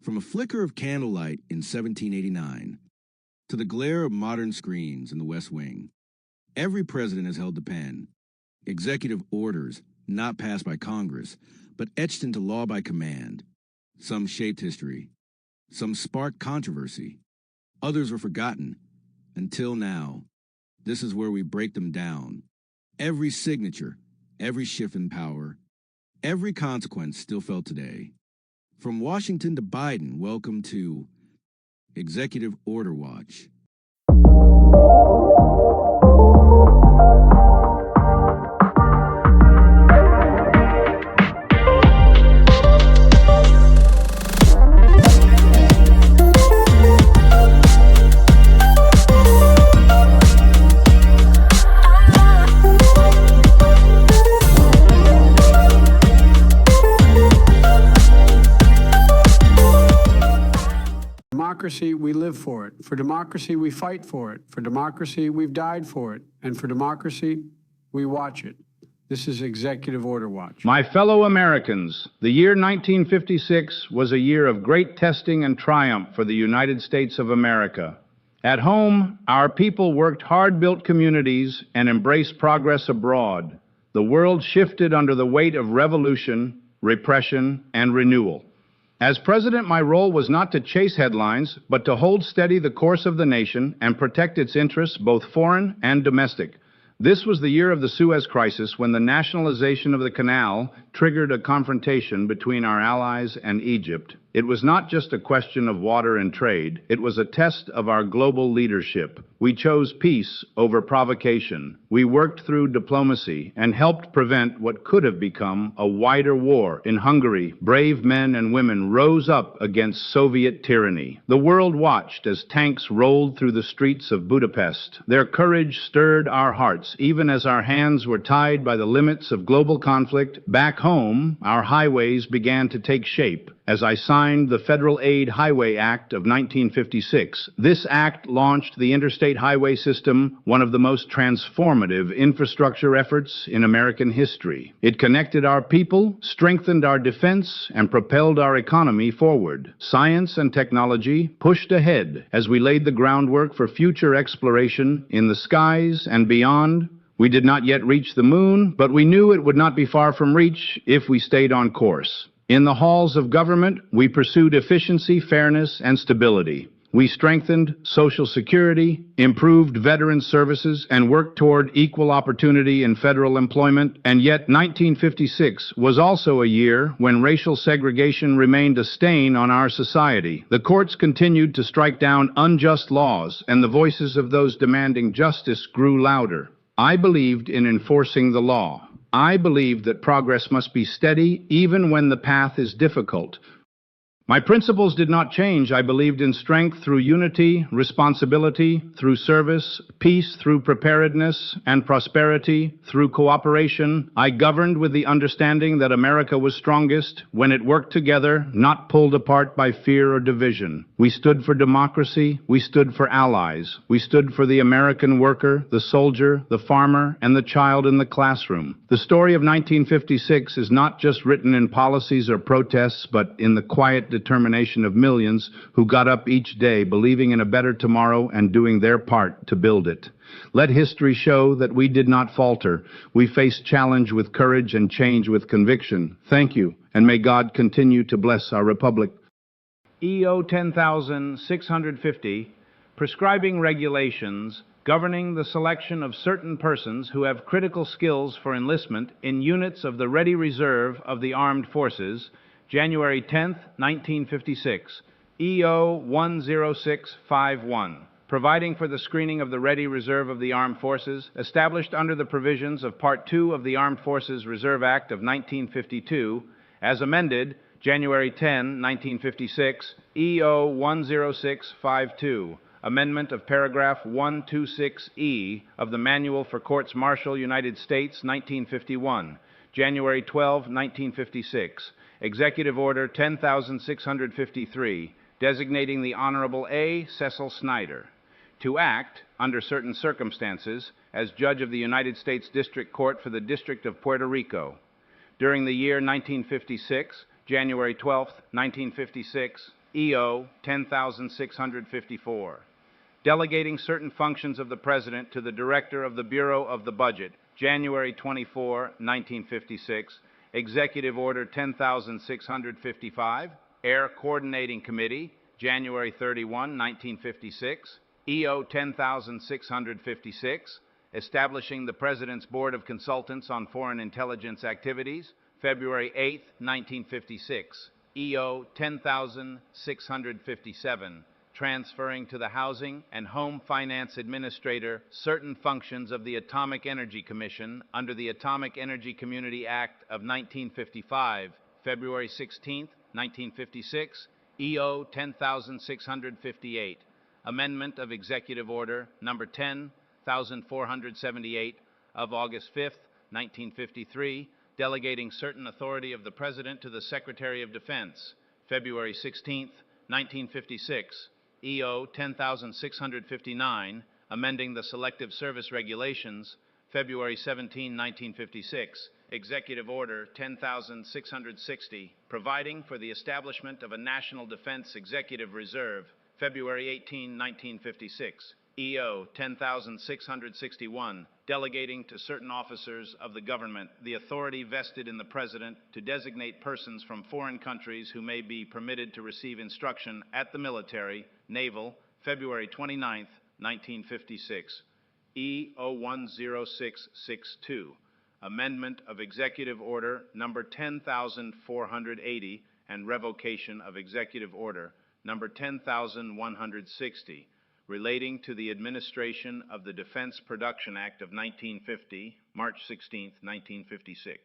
From a flicker of candlelight in 1789 to the glare of modern screens in the West Wing, every president has held the pen. Executive orders not passed by Congress, but etched into law by command. Some shaped history. Some sparked controversy. Others were forgotten. Until now. This is where we break them down. Every signature, every shift in power, every consequence still felt today. From Washington to Biden, welcome to Executive Order Watch. Democracy, we live for it. For democracy, we fight for it. For democracy, we've died for it. And for democracy, we watch it. This is Executive Order Watch. My fellow Americans, the year 1956 was a year of great testing and triumph for the United States of America. At home, our people worked hard-built communities and embraced progress abroad. The world shifted under the weight of revolution, repression, and renewal. As president, my role was not to chase headlines, but to hold steady the course of the nation and protect its interests, both foreign and domestic. This was the year of the Suez Crisis, when the nationalization of the canal triggered a confrontation between our allies and Egypt. It was not just a question of water and trade. It was a test of our global leadership. We chose peace over provocation. We worked through diplomacy and helped prevent what could have become a wider war. In Hungary, brave men and women rose up against Soviet tyranny. The world watched as tanks rolled through the streets of Budapest. Their courage stirred our hearts, even as our hands were tied by the limits of global conflict. Back home, our highways began to take shape. As I signed the Federal Aid Highway Act of 1956, this act launched the interstate highway system, one of the most transformative infrastructure efforts in American history. It connected our people, strengthened our defense, and propelled our economy forward. Science and technology pushed ahead as we laid the groundwork for future exploration in the skies and beyond. We did not yet reach the moon, but we knew it would not be far from reach if we stayed on course. In the halls of government, we pursued efficiency, fairness, and stability. We strengthened Social Security, improved veteran services, and worked toward equal opportunity in federal employment. And yet, 1956 was also a year when racial segregation remained a stain on our society. The courts continued to strike down unjust laws, and the voices of those demanding justice grew louder. I believed in enforcing the law. I believed that progress must be steady even when the path is difficult. My principles did not change. I believed in strength through unity, responsibility through service, peace through preparedness, and prosperity through cooperation. I governed with the understanding that America was strongest when it worked together, not pulled apart by fear or division. We stood for democracy. We stood for allies. We stood for the American worker, the soldier, the farmer, and the child in the classroom. The story of 1956 is not just written in policies or protests, but in the quiet determination of millions who got up each day believing in a better tomorrow and doing their part to build it. Let history show that we did not falter. We faced challenge with courage and change with conviction. Thank you, and may God continue to bless our republic. EO 10,650, prescribing regulations governing the selection of certain persons who have critical skills for enlistment in units of the Ready Reserve of the Armed Forces, January 10, 1956, EO 10651, providing for the screening of the Ready Reserve of the Armed Forces, established under the provisions of Part 2 of the Armed Forces Reserve Act of 1952, as amended January 10, 1956, EO 10652, amendment of paragraph 126E of the Manual for Courts Martial, United States, 1951, January 12, 1956, Executive Order 10,653, designating the Honorable A. Cecil Snyder to act, under certain circumstances, as Judge of the United States District Court for the District of Puerto Rico. During the year 1956, January 12, 1956, EO 10654. Delegating certain functions of the President to the Director of the Bureau of the Budget, January 24, 1956, Executive Order 10655. Air Coordinating Committee, January 31, 1956, EO 10656, establishing the President's Board of Consultants on Foreign Intelligence Activities, February 8, 1956, EO 10657, transferring to the Housing and Home Finance Administrator certain functions of the Atomic Energy Commission under the Atomic Energy Community Act of 1955, February 16, 1956, EO 10658, amendment of Executive Order Number 10,478 of August 5, 1953, delegating certain authority of the President to the Secretary of Defense, February 16, 1956, EO 10659, amending the Selective Service Regulations, February 17, 1956, Executive Order 10660, providing for the establishment of a National Defense Executive Reserve, February 18, 1956, EO 10661, delegating to certain officers of the government the authority vested in the President to designate persons from foreign countries who may be permitted to receive instruction at the military, naval, February 29, 1956, EO 10662, amendment of Executive Order Number 10,480 and revocation of Executive Order Number 10,160, relating to the administration of the Defense Production Act of 1950, March 16, 1956.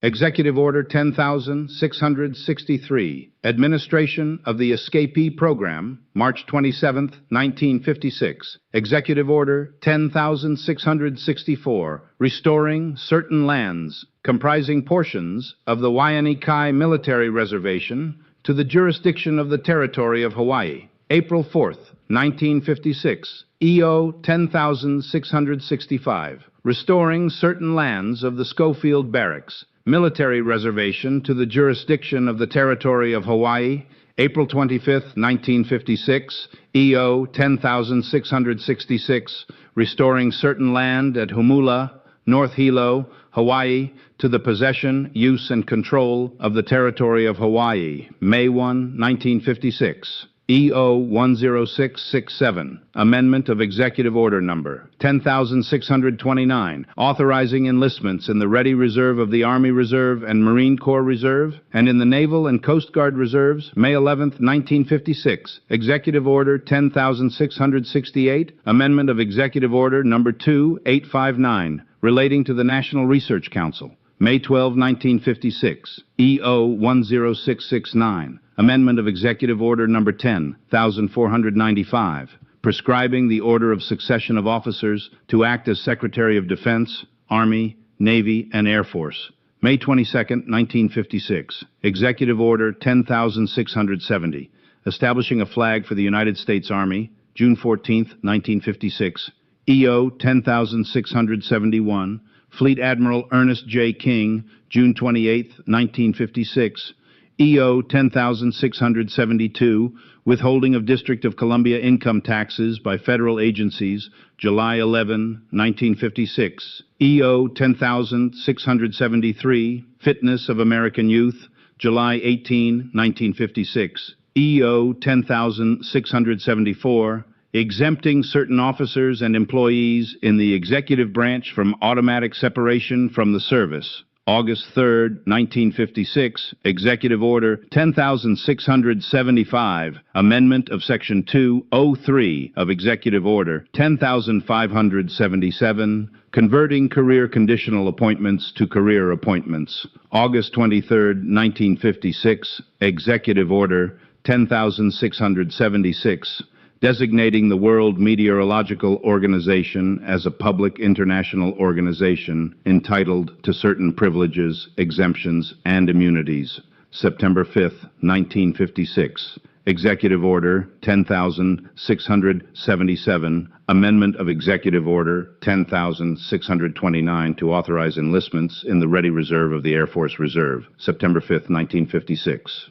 Executive Order 10,663, Administration of the Escapee Program, March 27, 1956. Executive Order 10,664, Restoring Certain Lands, comprising portions of the Waianae Military Reservation to the jurisdiction of the Territory of Hawaii, April 4, 1956. EO 10,665, Restoring Certain Lands of the Schofield Barracks, Military Reservation to the jurisdiction of the Territory of Hawaii, April 25, 1956, EO 10,666, restoring certain land at Humula, North Hilo, Hawaii, to the possession, use, and control of the Territory of Hawaii, May 1, 1956. EO 10667, Amendment of Executive Order Number 10,629, authorizing enlistments in the Ready Reserve of the Army Reserve and Marine Corps Reserve, and in the Naval and Coast Guard Reserves, May 11, 1956. Executive Order 10,668, Amendment of Executive Order Number 2859, relating to the National Research Council, May 12, 1956. EO 10669, Amendment of Executive Order Number 10,495, prescribing the order of succession of officers to act as Secretary of Defense, Army, Navy, and Air Force, May 22, 1956. Executive Order 10,670, establishing a flag for the United States Army, June 14, 1956. EO 10,671, Fleet Admiral Ernest J. King, June 28, 1956. EO 10,672, withholding of District of Columbia income taxes by federal agencies, July 11, 1956. EO 10,673, fitness of American youth, July 18, 1956. EO 10,674, exempting certain officers and employees in the executive branch from automatic separation from the service, August 3, 1956, Executive Order 10,675, Amendment of Section 203 of Executive Order 10,577, converting career conditional appointments to career appointments, August 23, 1956, Executive Order 10,676, designating the World Meteorological Organization as a public international organization entitled to certain privileges, exemptions, and immunities, September 5, 1956. Executive Order 10,677, Amendment of Executive Order 10,629 to authorize enlistments in the Ready Reserve of the Air Force Reserve, September 5, 1956.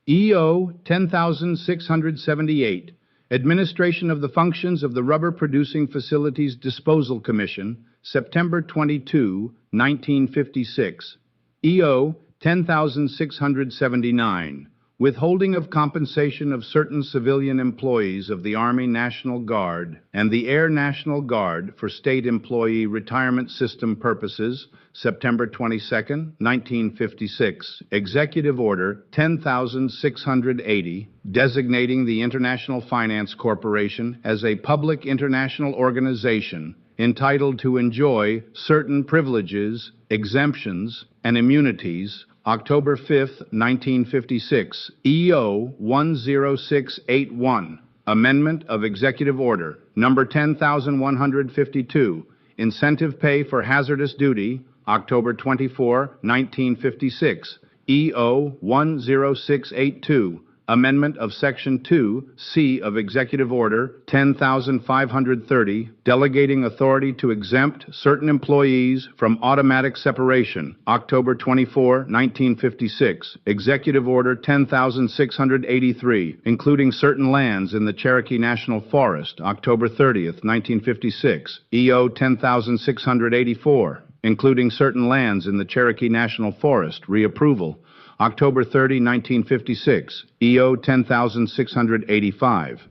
EO 10678, Administration of the Functions of the Rubber Producing Facilities Disposal Commission, September 22, 1956. EO 10679, Withholding of compensation of certain civilian employees of the Army National Guard and the Air National Guard for state employee retirement system purposes, September 22, 1956. Executive Order 10680, designating the International Finance Corporation as a public international organization entitled to enjoy certain privileges, exemptions, and immunities, October 5, 1956, EO 10681, Amendment of Executive Order, Number 10152, Incentive Pay for Hazardous Duty, October 24, 1956, EO 10682, Amendment of Section 2C of Executive Order 10530, delegating authority to exempt certain employees from automatic separation, October 24, 1956. Executive Order 10683, including certain lands in the Cherokee National Forest, October 30, 1956. EO 10684, including certain lands in the Cherokee National Forest, reapproval, October 30, 1956, EO 10685,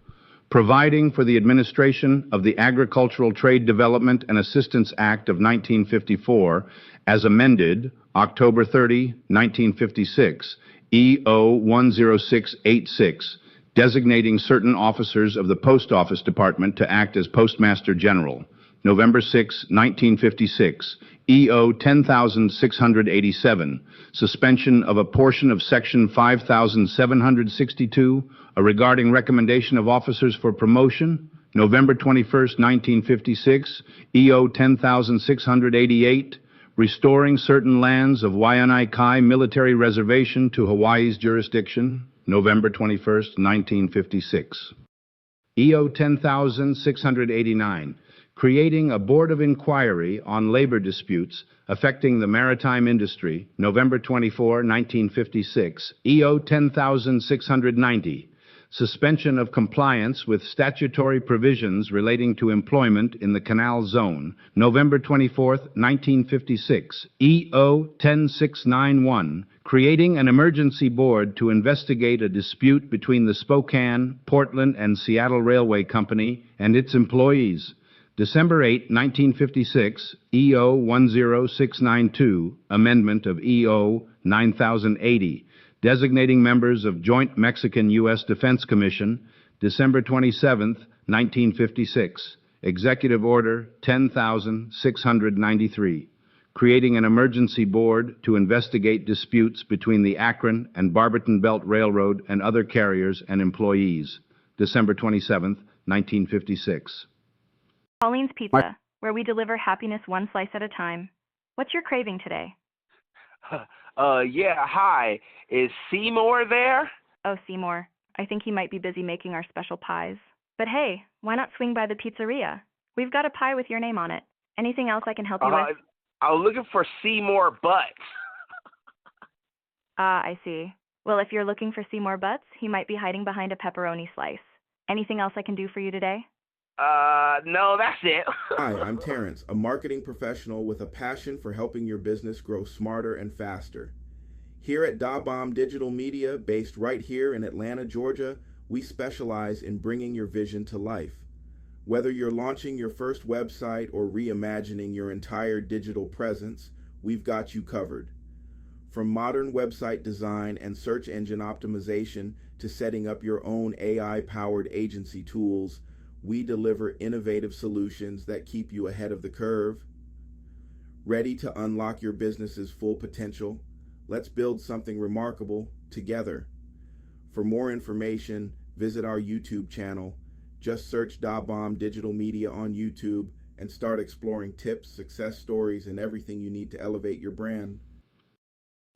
providing for the administration of the Agricultural Trade Development and Assistance Act of 1954, as amended, October 30, 1956, EO 10686, designating certain officers of the Post Office Department to act as Postmaster General, November 6, 1956, EO 10687, suspension of a portion of Section 5762, regarding recommendation of officers for promotion, November 21, 1956, EO 10688, restoring certain lands of Waianae Kai Military Reservation to Hawaii's jurisdiction, November 21, 1956. EO 10689, creating a Board of Inquiry on Labor Disputes Affecting the Maritime Industry, November 24, 1956, EO 10690, suspension of compliance with statutory provisions relating to employment in the Canal Zone, November 24, 1956, EO 10691, creating an emergency board to investigate a dispute between the Spokane, Portland, and Seattle Railway Company and its employees, December 8, 1956, EO 10692, amendment of EO 9080, designating members of Joint Mexican-U.S. Defense Commission, December 27, 1956, Executive Order 10693, creating an emergency board to investigate disputes between the Akron and Barberton Belt Railroad and other carriers and employees, December 27, 1956. Pauline's Pizza, where we deliver happiness one slice at a time. What's your craving today? Yeah, hi. Is Seymour there? Oh, Seymour. I think he might be busy making our special pies. But hey, why not swing by the pizzeria? We've got a pie with your name on it. Anything else I can help you with? I was looking for Seymour Butts. Ah, I see. Well, if you're looking for Seymour Butts, he might be hiding behind a pepperoni slice. Anything else I can do for you today? No, that's it. Hi, I'm Terrence, a marketing professional with a passion for helping your business grow smarter and faster. Here at Da Bomb Digital Media, based right here in Atlanta, Georgia, we specialize in bringing your vision to life. Whether you're launching your first website or reimagining your entire digital presence, we've got you covered. From modern website design and search engine optimization to setting up your own AI-powered agency tools, we deliver innovative solutions that keep you ahead of the curve. Ready to unlock your business's full potential? Let's build something remarkable together. For more information, visit our YouTube channel. Just search Da Bomb Digital Media on YouTube and start exploring tips, success stories, and everything you need to elevate your brand.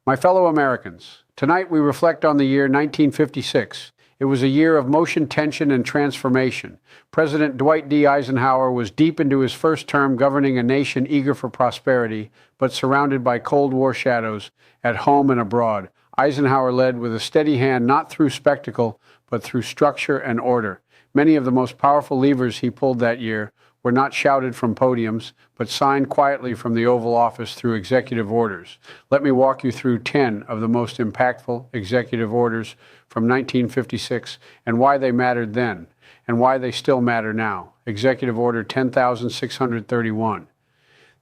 My fellow Americans, tonight we reflect on the year 1956. It was a year of motion, tension, and transformation. President Dwight D. Eisenhower was deep into his first term governing a nation eager for prosperity, but surrounded by Cold War shadows at home and abroad. Eisenhower led with a steady hand, not through spectacle, but through structure and order. Many of the most powerful levers he pulled that year were not shouted from podiums, but signed quietly from the Oval Office through executive orders. Let me walk you through 10 of the most impactful executive orders from 1956 and why they mattered then and why they still matter now. Executive Order 10,631.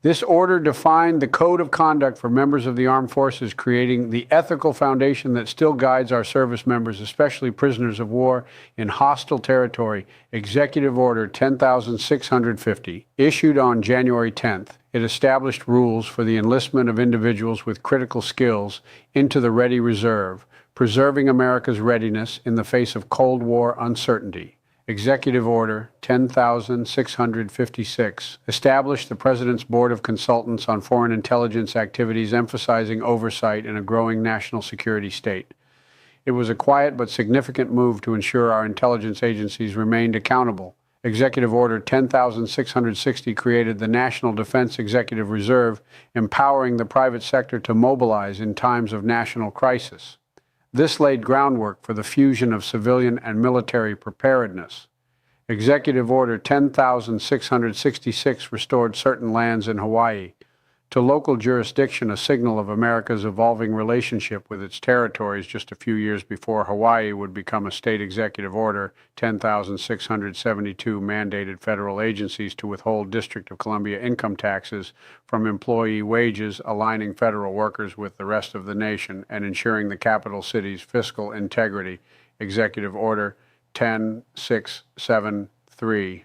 This order defined the code of conduct for members of the armed forces, creating the ethical foundation that still guides our service members, especially prisoners of war in hostile territory. Executive Order 10,650, issued on January 10th. It established rules for the enlistment of individuals with critical skills into the ready reserve, preserving America's readiness in the face of Cold War uncertainty. Executive Order 10,656 established the President's Board of Consultants on Foreign Intelligence Activities, emphasizing oversight in a growing national security state. It was a quiet but significant move to ensure our intelligence agencies remained accountable. Executive Order 10,660 created the National Defense Executive Reserve, empowering the private sector to mobilize in times of national crisis. This laid groundwork for the fusion of civilian and military preparedness. Executive Order 10,666 restored certain lands in Hawaii to local jurisdiction, a signal of America's evolving relationship with its territories just a few years before Hawaii would become a state. Executive Order 10,672 mandated federal agencies to withhold District of Columbia income taxes from employee wages, aligning federal workers with the rest of the nation and ensuring the capital city's fiscal integrity. Executive Order 10,673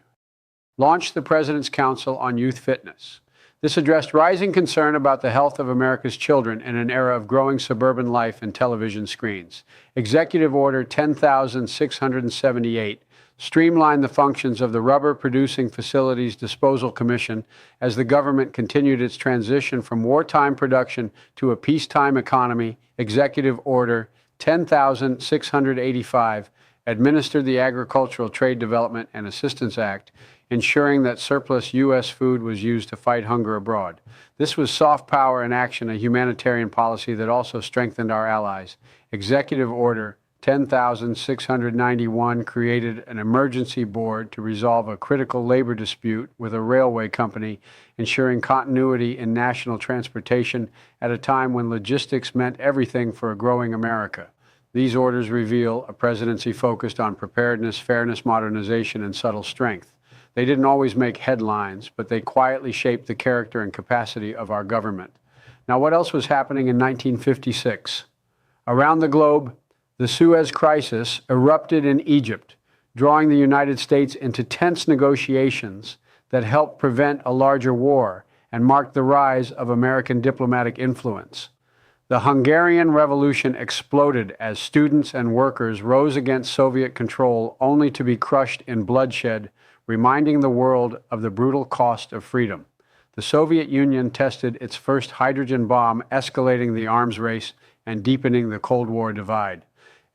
launched the President's Council on Youth Fitness. This addressed rising concern about the health of America's children in an era of growing suburban life and television screens. Executive Order 10,678 streamlined the functions of the Rubber Producing Facilities Disposal Commission as the government continued its transition from wartime production to a peacetime economy. Executive Order 10,685 administered the Agricultural Trade Development and Assistance Act, ensuring that surplus U.S. food was used to fight hunger abroad. This was soft power in action, a humanitarian policy that also strengthened our allies. Executive Order 10,691 created an emergency board to resolve a critical labor dispute with a railway company, ensuring continuity in national transportation at a time when logistics meant everything for a growing America. These orders reveal a presidency focused on preparedness, fairness, modernization, and subtle strength. They didn't always make headlines, but they quietly shaped the character and capacity of our government. Now, what else was happening in 1956? Around the globe, the Suez Crisis erupted in Egypt, drawing the United States into tense negotiations that helped prevent a larger war and marked the rise of American diplomatic influence. The Hungarian Revolution exploded as students and workers rose against Soviet control, only to be crushed in bloodshed, reminding the world of the brutal cost of freedom. The Soviet Union tested its first hydrogen bomb, escalating the arms race and deepening the Cold War divide.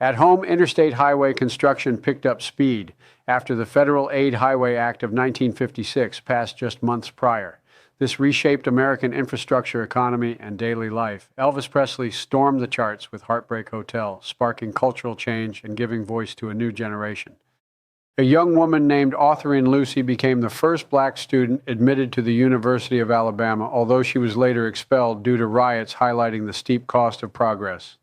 At home, interstate highway construction picked up speed after the Federal Aid Highway Act of 1956 passed just months prior. This reshaped American infrastructure, economy, and daily life. Elvis Presley stormed the charts with Heartbreak Hotel, sparking cultural change and giving voice to a new generation. A young woman named Autherine Lucy became the first black student admitted to the University of Alabama, although she was later expelled due to riots highlighting the steep cost of progress.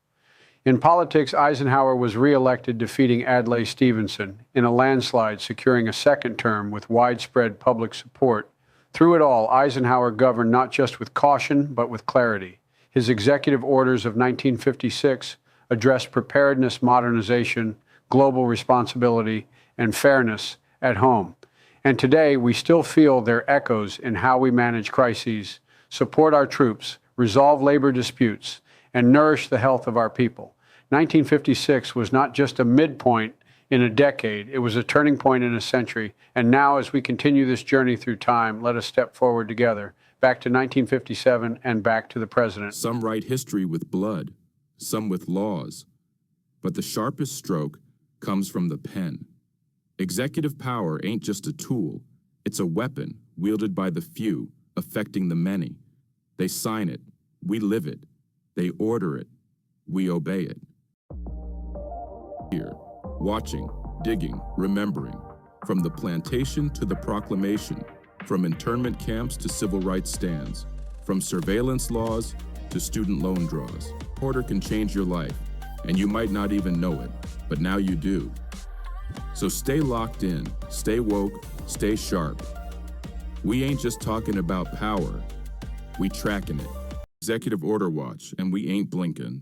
In politics, Eisenhower was re-elected, defeating Adlai Stevenson in a landslide, securing a second term with widespread public support. Through it all, Eisenhower governed not just with caution, but with clarity. His executive orders of 1956 addressed preparedness, modernization, global responsibility, and fairness at home. And today, we still feel their echoes in how we manage crises, support our troops, resolve labor disputes, and nourish the health of our people. 1956 was not just a midpoint in a decade, it was a turning point in a century. And now, as we continue this journey through time, let us step forward together, back to 1957 and back to the president. Some write history with blood, some with laws, but the sharpest stroke comes from the pen. Executive power ain't just a tool, it's a weapon wielded by the few, affecting the many. They sign it, we live it, they order it, we obey it. Here, watching, digging, remembering, from the plantation to the proclamation, from internment camps to civil rights stands, from surveillance laws to student loan draws. Reporter can change your life, and you might not even know it, but now you do. So stay locked in, stay woke, stay sharp. We ain't just talking about power, we tracking it. Executive Order Watch, and we ain't blinking.